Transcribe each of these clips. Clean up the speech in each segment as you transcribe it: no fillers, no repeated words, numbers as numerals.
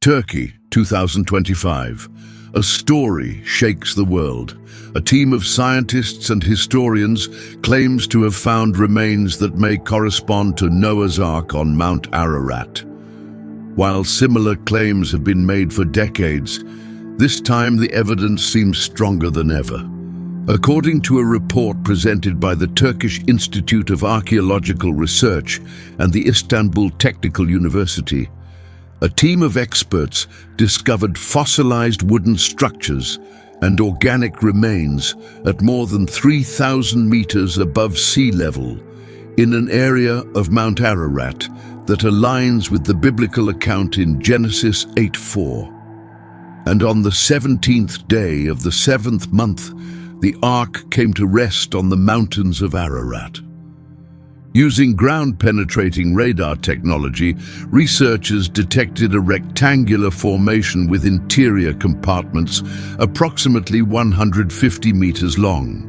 Turkey, 2025. A story shakes the world. A team of scientists and historians claims to have found remains that may correspond to Noah's Ark on Mount Ararat. While similar claims have been made for decades, this time the evidence seems stronger than ever. According to a report presented by the Turkish Institute of Archaeological Research and the Istanbul Technical University, a team of experts discovered fossilized wooden structures and organic remains at more than 3,000 meters above sea level in an area of Mount Ararat that aligns with the biblical account in Genesis 8:4. And on the 17th day of the 7th month, the ark came to rest on the mountains of Ararat. Using ground-penetrating radar technology, researchers detected a rectangular formation with interior compartments approximately 150 meters long.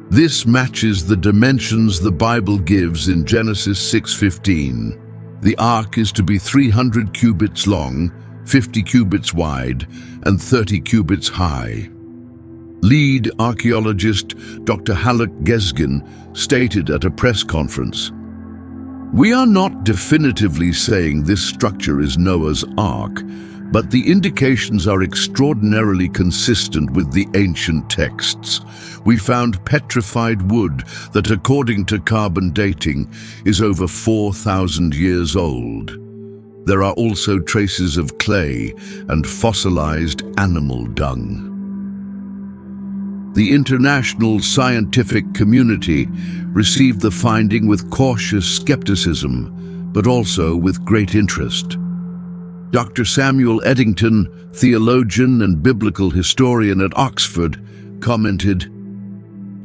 This matches the dimensions the Bible gives in Genesis 6:15. The ark is to be 300 cubits long, 50 cubits wide, and 30 cubits high. Lead archaeologist Dr. Haluk Gezgin stated at a press conference, "We are not definitively saying this structure is Noah's Ark, but the indications are extraordinarily consistent with the ancient texts. We found petrified wood that, according to carbon dating, is over 4,000 years old. There are also traces of clay and fossilized animal dung." The international scientific community received the finding with cautious skepticism, but also with great interest. Dr. Samuel Eddington, theologian and biblical historian at Oxford, commented,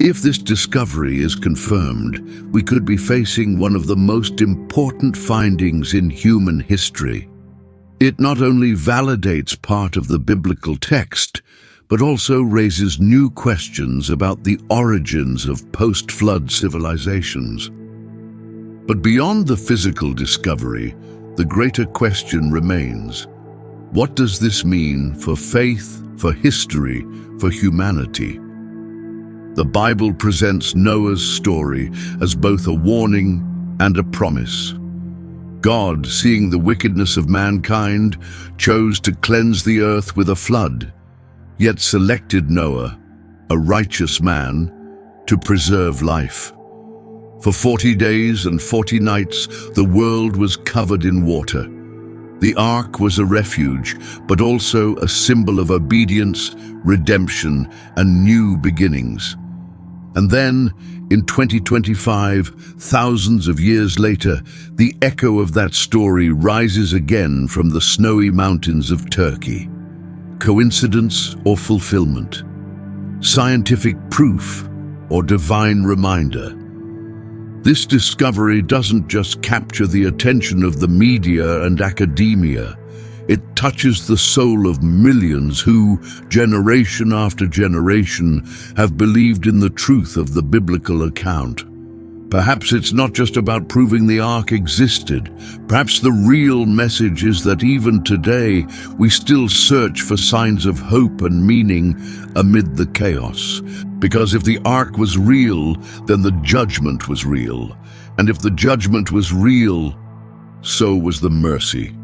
"If this discovery is confirmed, we could be facing one of the most important findings in human history. It not only validates part of the biblical text, but also raises new questions about the origins of post-flood civilizations." But beyond the physical discovery, the greater question remains: what does this mean for faith, for history, for humanity? The Bible presents Noah's story as both a warning and a promise. God, seeing the wickedness of mankind, chose to cleanse the earth with a flood, yet selected Noah, a righteous man, to preserve life. For 40 days and 40 nights, the world was covered in water. The ark was a refuge, but also a symbol of obedience, redemption, and new beginnings. And then, in 2025, thousands of years later, the echo of that story rises again from the snowy mountains of Turkey. Coincidence or fulfillment? Scientific proof or divine reminder? This discovery doesn't just capture the attention of the media and academia. It touches the soul of millions who, generation after generation, have believed in the truth of the biblical account. Perhaps it's not just about proving the ark existed. Perhaps the real message is that even today, we still search for signs of hope and meaning amid the chaos. Because if the ark was real, then the judgment was real. And if the judgment was real, so was the mercy.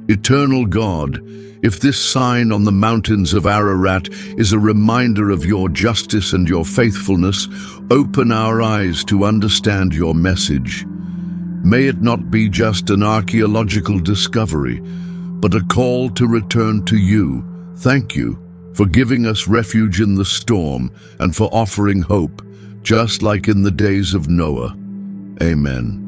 Eternal God, if this sign on the mountains of Ararat is a reminder of your justice and your faithfulness, open our eyes to understand your message. May it not be just an archaeological discovery, but a call to return to you. Thank you for giving us refuge in the storm and for offering hope, just like in the days of Noah. Amen.